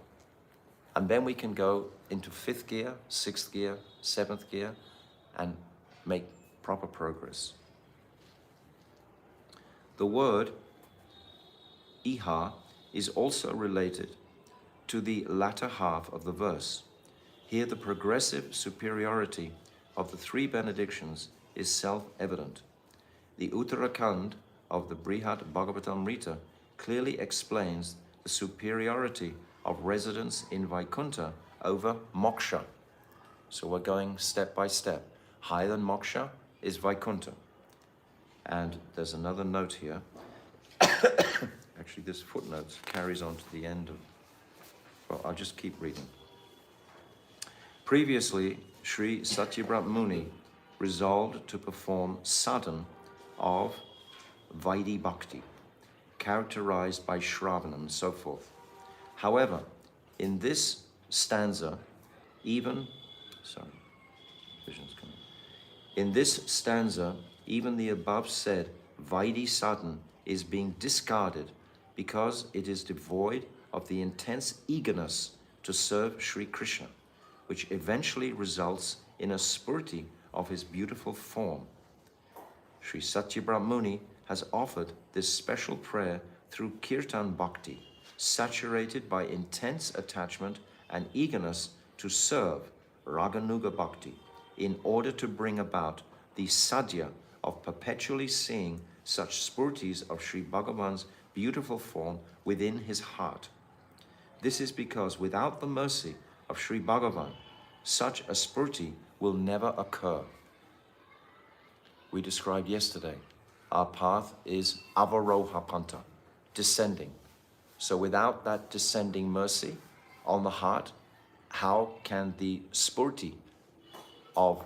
And then we can go into fifth gear, sixth gear, seventh gear, and make proper progress. The word iha is also related to the latter half of the verse. Here the progressive superiority of the three benedictions is self-evident. The Uttarakhand of the Brihat Bhagavatamrita clearly explains the superiority of residence in Vaikuntha over moksha. So we're going step by step. Higher than moksha is Vaikuntha. And there's another note here. Actually, this footnote carries on to the end of, well, I'll just keep reading. Previously, Sri Satyabrat Muni resolved to perform sadhan of Vaidhi Bhakti, characterized by Shravanam and so forth. However, in this stanza, even the above said Vaidhi sadhan is being discarded because it is devoid of the intense eagerness to serve Sri Krishna. which eventually results in a spurti of his beautiful form. Sri Satyabrat Muni has offered this special prayer through Kirtan Bhakti, saturated by intense attachment and eagerness to serve Raganuga Bhakti, in order to bring about the sadhya of perpetually seeing such spurtis of Sri Bhagavan's beautiful form within his heart. This is because without the mercy of Sri Bhagavan, such a spurti will never occur. We described yesterday, our path is avaroha panta, descending. So without that descending mercy on the heart, how can the spurti of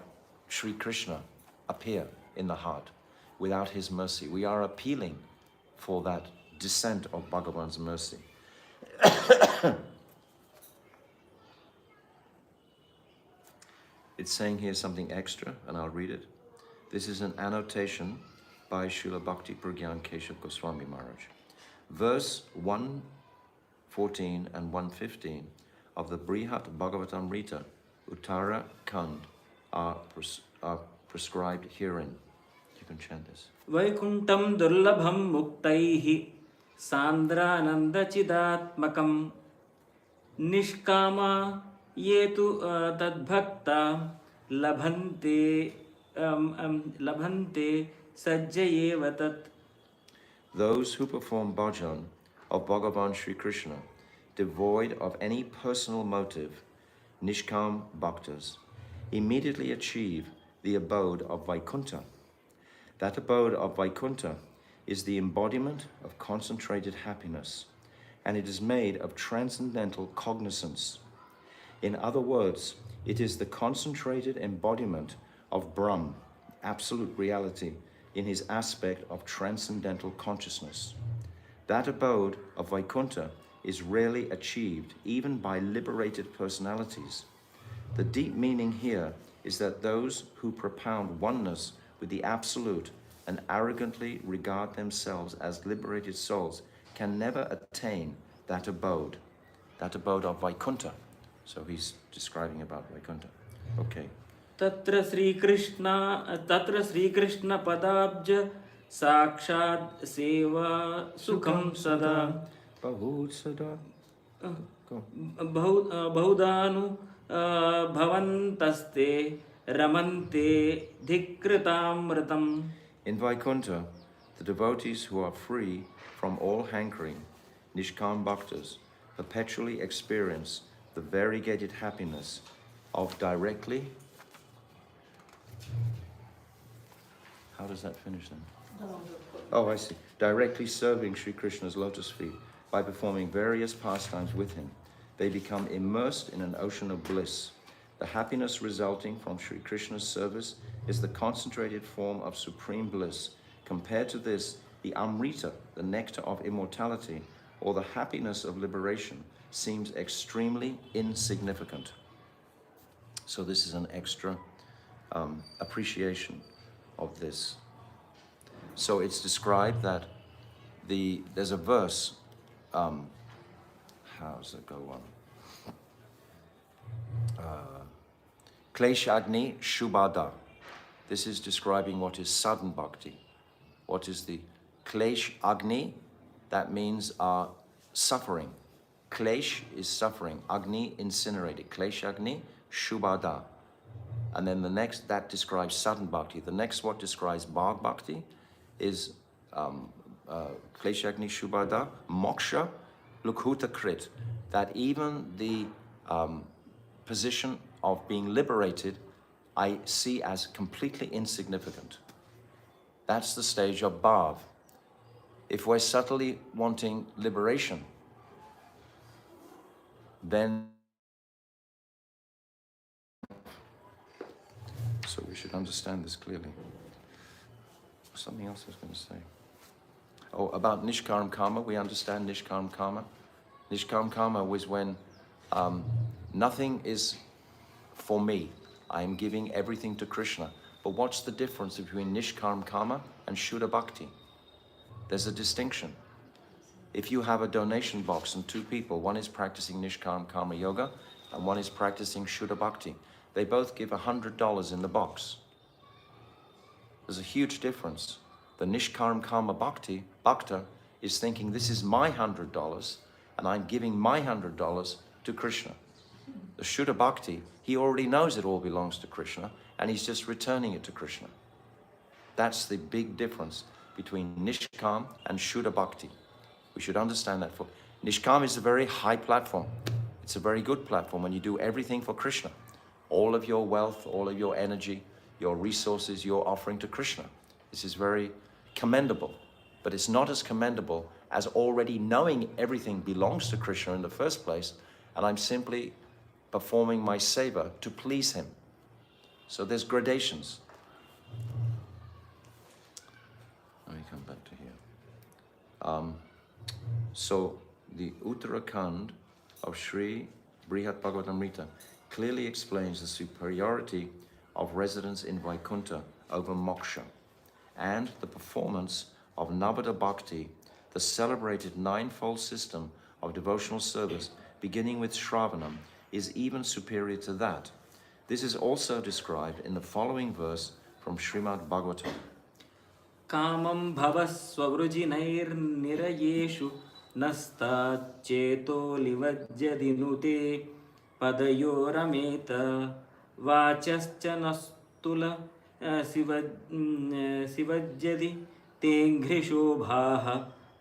Sri Krishna appear in the heart? Without his mercy, we are appealing for that descent of Bhagavan's mercy. It's saying here something extra, and I'll read it. This is an annotation by Srila Bhakti Pragyan Keshav Goswami Maharaj. Verse 114 and 115 of the Brihat Bhagavatamrita, Uttara Kand, are prescribed herein. You can chant this. Vaikuntam durlabham muktaihi sandranandachidatmakam nishkama yetu tadbhakta labhante sajjayeva tat. Those who perform bhajan of Bhagavan Sri Krishna, devoid of any personal motive, Nishkam Bhaktas, immediately achieve the abode of Vaikuntha. That abode of Vaikuntha is the embodiment of concentrated happiness, and it is made of transcendental cognizance. In other words, it is the concentrated embodiment of Brahm, absolute reality, in his aspect of transcendental consciousness. That abode of Vaikuntha is rarely achieved even by liberated personalities. The deep meaning here is that those who propound oneness with the Absolute and arrogantly regard themselves as liberated souls can never attain that abode of Vaikuntha. So he's describing about Vaikuntha. Okay. Tatra Sri Krishna padabja sakshad seva sukham sada Bahut sada. Go. bahudanu bhavantaste ramante dhikritamritam. In Vaikuntha, the devotees who are free from all hankering, Nishkam Bhaktas, perpetually experience the variegated happiness of directly. How does that finish then? Oh, I see. Directly serving Sri Krishna's lotus feet by performing various pastimes with him. They become immersed in an ocean of bliss. The happiness resulting from Sri Krishna's service is the concentrated form of supreme bliss. Compared to this, the Amrita, the nectar of immortality, or the happiness of liberation, seems extremely insignificant. So this is an extra appreciation of this. So it's described that there's a verse, how does it go on? Kleshagni Shubhada. This is describing what is sadhan bhakti. What is the Klesh Agni? That means suffering. Klesh is suffering. Agni, incinerated. Klesh Agni Shubhada. And then the next, that describes sadhan bhakti. The next what describes bhag bhakti is Klesh Agni Shubhada, moksha lukhuta krit. That even the position of being liberated, I see as completely insignificant. That's the stage of bhav. If we're subtly wanting liberation, then so we should understand this clearly. Something else I was going to say. Oh, about Nishkaram Karma, we understand Nishkaram Karma. Nishkaram Karma was when nothing is for me. I am giving everything to Krishna. But what's the difference between Nishkaram Karma and Shuddha Bhakti? There's a distinction. If you have a donation box and two people, one is practicing Nishkaram Karma Yoga, and one is practicing Shuddha Bhakti. They both give $100 in the box. There's a huge difference. The Nishkaram Karma Bhakta is thinking, this is my $100 and I'm giving my $100 to Krishna. The Shuddha Bhakti, he already knows it all belongs to Krishna and he's just returning it to Krishna. That's the big difference between Nishkam and Shuddha Bhakti. We should understand that. Nishkam is a very high platform. It's a very good platform when you do everything for Krishna. All of your wealth, all of your energy, your resources, you're offering to Krishna. This is very commendable, but it's not as commendable as already knowing everything belongs to Krishna in the first place, and I'm simply performing my seva to please him. So there's gradations. Let me come back to here. So the Uttarakhand of Sri Brihat Bhagavatamrita clearly explains the superiority of residence in Vaikuntha over moksha, and the performance of Navada Bhakti, the celebrated ninefold system of devotional service, beginning with Shravanam, is even superior to that. This is also described in the following verse from Srimad Bhagavatam. Kamam bhavasvavrujinair nirayeshu nasta cheto livajyadinute padayorameta vachascha nastula sivajyadi tenghrisho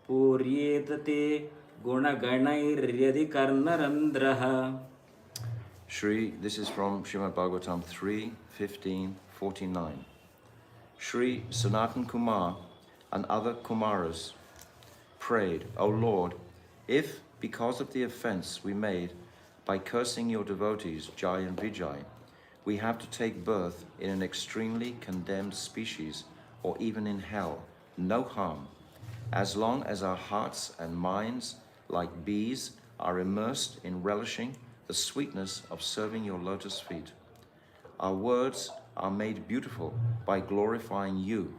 puryetate gunaganair karnarandraha. This is from Srimad Bhagavatam 3:15-49. Sri Sanatan Kumar and other Kumaras prayed, O Lord, if because of the offense we made by cursing your devotees, Jai and Vijay, we have to take birth in an extremely condemned species or even in hell, no harm, as long as our hearts and minds, like bees, are immersed in relishing the sweetness of serving your lotus feet. Our words are made beautiful by glorifying you,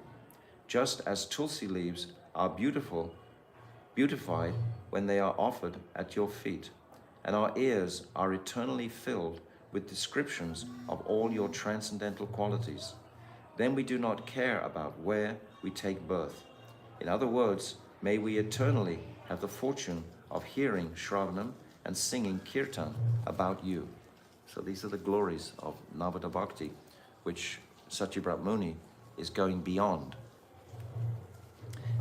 just as tulsi leaves are beautified when they are offered at your feet, and our ears are eternally filled with descriptions of all your transcendental qualities. Then we do not care about where we take birth. In other words, may we eternally have the fortune of hearing Shravanam and singing Kirtan about you. So these are the glories of Navada Bhakti, which Satyabrat Muni is going beyond.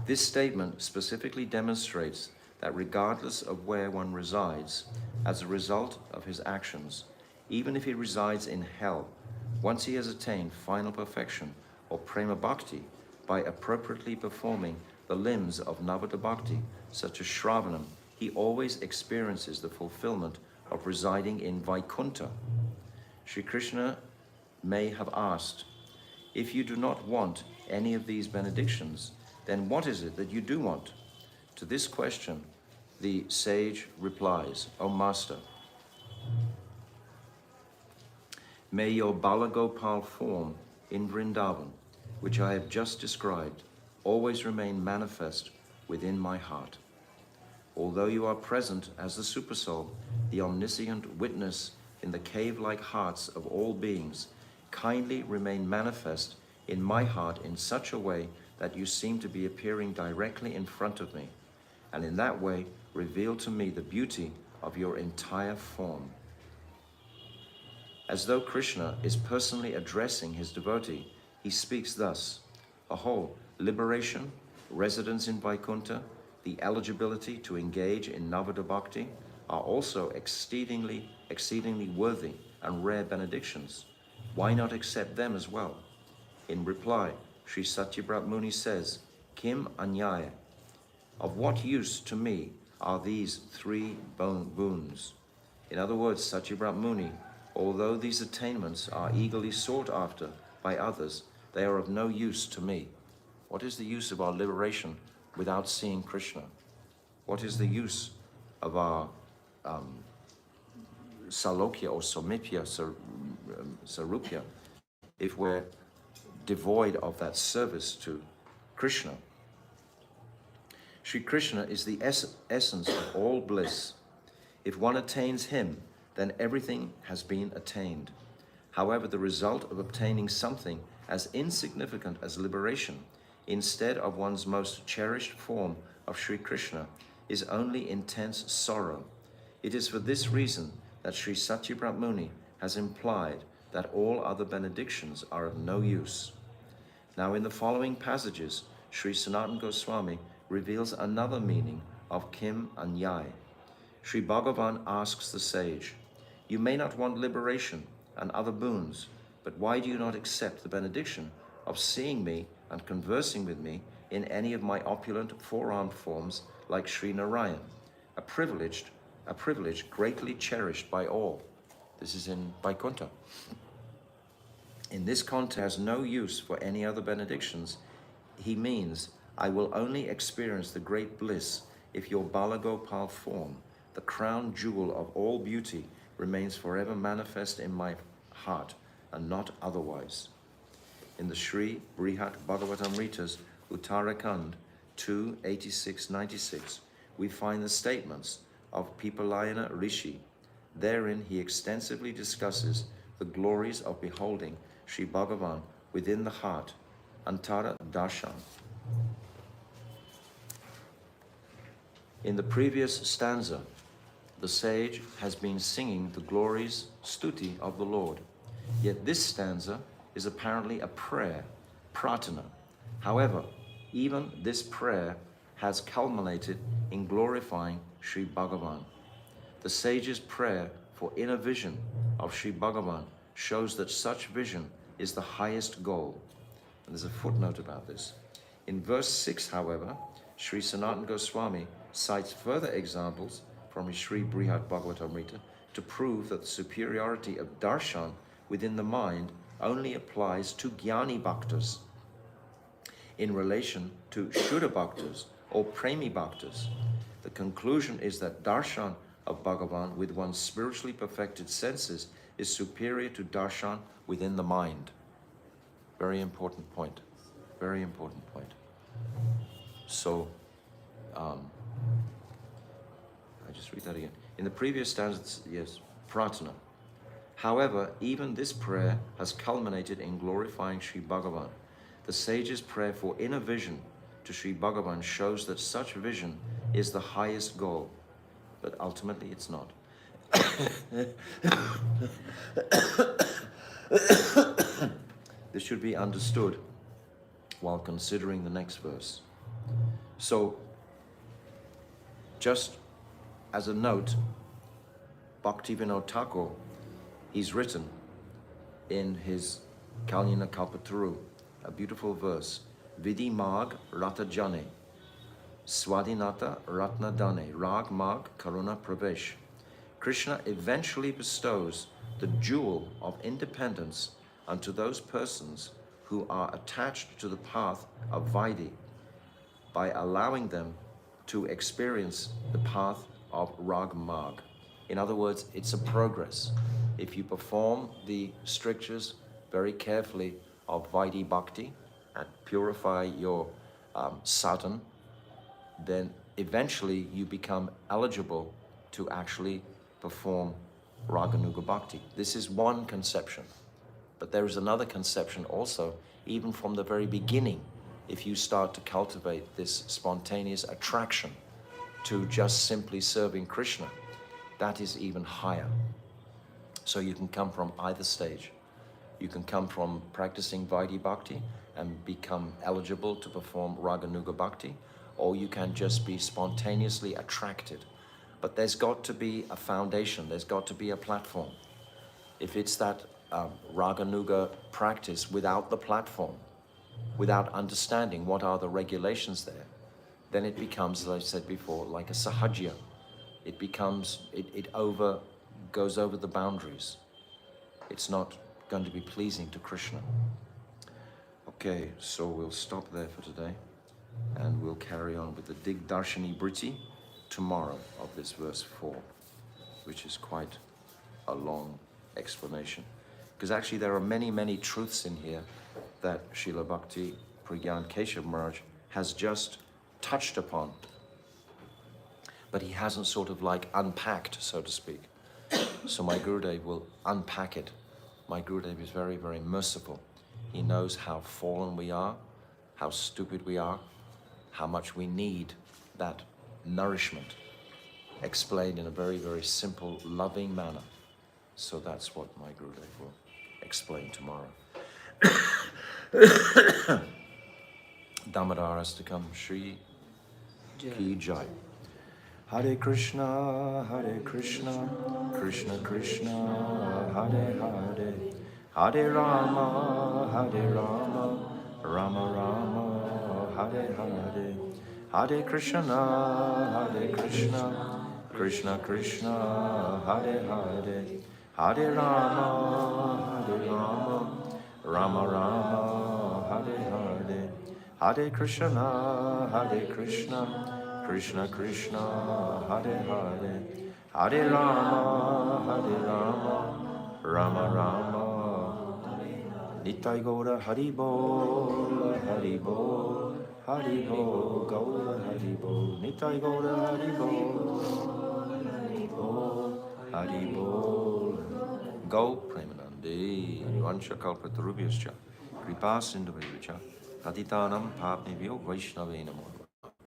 This statement specifically demonstrates that regardless of where one resides, as a result of his actions, even if he resides in hell, once he has attained final perfection or prema bhakti by appropriately performing the limbs of Navada Bhakti, such as Shravanam, he always experiences the fulfillment of residing in Vaikuntha. Sri Krishna may have asked, if you do not want any of these benedictions, then what is it that you do want? To this question, the sage replies, O Master, may your Balagopal form in Vrindavan, which I have just described, always remain manifest within my heart. Although you are present as the Supersoul, the omniscient witness in the cave-like hearts of all beings, kindly remain manifest in my heart in such a way that you seem to be appearing directly in front of me, and in that way reveal to me the beauty of your entire form. As though Krishna is personally addressing his devotee, he speaks thus, Aho, liberation, residence in Vaikuntha, the eligibility to engage in Navada Bhakti are also exceedingly worthy and rare benedictions. Why not accept them as well? In reply, Sri Satyabrat Muni says, Kim Anyaya, of what use to me are these three boons? In other words, Satyabrat Muni, although these attainments are eagerly sought after by others, they are of no use to me. What is the use of our liberation without seeing Krishna? What is the use of our salokya or somipya, sarupya, if we're devoid of that service to Krishna? Sri Krishna is the essence of all bliss. If one attains him, then everything has been attained. However, the result of obtaining something as insignificant as liberation, instead of one's most cherished form of Sri Krishna, is only intense sorrow. It is for this reason that Sri Satyabrat Muni has implied that all other benedictions are of no use. Now, in the following passages, Sri Sanatana Goswami reveals another meaning of Kim and Yai. Sri Bhagavan asks the sage, "You may not want liberation and other boons, but why do you not accept the benediction of seeing me and conversing with me in any of my opulent four-armed forms like Sri Narayan, a privilege greatly cherished by all?" This is in Vaikuntha. In this context, has no use for any other benedictions. He means, I will only experience the great bliss if your Balagopal form, the crown jewel of all beauty, remains forever manifest in my heart and not otherwise. In the Sri Brihat Bhagavatamrita's Uttarakhand 2:86-96, we find the statements of Pipalayana Rishi. Therein he extensively discusses the glories of beholding Sri Bhagavan within the heart, Antara Darshan. In the previous stanza, the sage has been singing the glories, stuti of the Lord. Yet this stanza is apparently a prayer, pratana. However, even this prayer has culminated in glorifying Sri Bhagavan. The sage's prayer for inner vision of Sri Bhagavan shows that such vision is the highest goal. And there's a footnote about this. In verse 6, however, Sri Sanatana Goswami cites further examples from his Sri Brihat Bhagavatamrita to prove that the superiority of darshan within the mind only applies to Jnani Bhaktas in relation to Shuddha Bhaktas or Premi Bhaktas. The conclusion is that darshan of Bhagavan with one's spiritually perfected senses is superior to darshan within the mind. Very important point. Very important point. So, I just read that again. In the previous stanza, yes, pratana. However, even this prayer has culminated in glorifying Sri Bhagavan. The sage's prayer for inner vision to Sri Bhagavan shows that such vision is the highest goal, but ultimately it's not. This should be understood while considering the next verse. So, just as a note, Bhaktivinoda Thakur, he's written in his Kalyana Kalpataru a beautiful verse, Vidhi Mag Rata Jane, Swadhinata Ratna Dane, Rag Mag Karuna Pravesh. Krishna eventually bestows the jewel of independence unto those persons who are attached to the path of Vaidhi by allowing them to experience the path of Rag Mag. In other words, it's a progress. If you perform the strictures very carefully of Vaidhi Bhakti and purify your sadhan, then eventually you become eligible to actually perform Raganuga Bhakti. This is one conception. But there is another conception also, even from the very beginning, if you start to cultivate this spontaneous attraction to just simply serving Krishna, that is even higher. So you can come from either stage. You can come from practicing Vaidhi Bhakti and become eligible to perform Raganuga Bhakti, or you can just be spontaneously attracted. But there's got to be a foundation, there's got to be a platform. If it's that Raganuga practice without the platform, without understanding what are the regulations there, then it becomes, as I said before, like a sahajya. It becomes, it goes over the boundaries. It's not going to be pleasing to Krishna. Okay, so we'll stop there for today, and we'll carry on with the Dig Darshani Briti tomorrow of this verse 4, which is quite a long explanation. Because actually there are many, many truths in here that Srila Bhakti Pragyan Keshav Maharaj has just touched upon, but he hasn't sort of like unpacked, so to speak. So my Gurudev will unpack it. My Gurudev is very, very merciful. He knows how fallen we are, how stupid we are, how much we need that nourishment explained in a very, very simple, loving manner. So that's what my Gurudev will explain tomorrow. Damodarastakam Shri Ki Jai. Hare Krishna, Krishna Krishna, Hare Hare, Hare Rama, Rama Rama, Hare Hare, Hare Krishna, Krishna Krishna, Hare Hare, Hare Rama, Rama Rama, Hare Hare, Hare Krishna, Krishna Krishna, Hare Hare, Hare Rama, Rama Rama, Nitai Gaura Hari Bol, Hari Bol, Hari Bol, Gaura Hari Bol, Nitai Gaura Hari Bol, Hari Bol, Hari Bol. Go Premanande, Vansha Kalpatarubhyascha, Kripa Sindhu Patitanam Papnivyo Vaishnave Namo.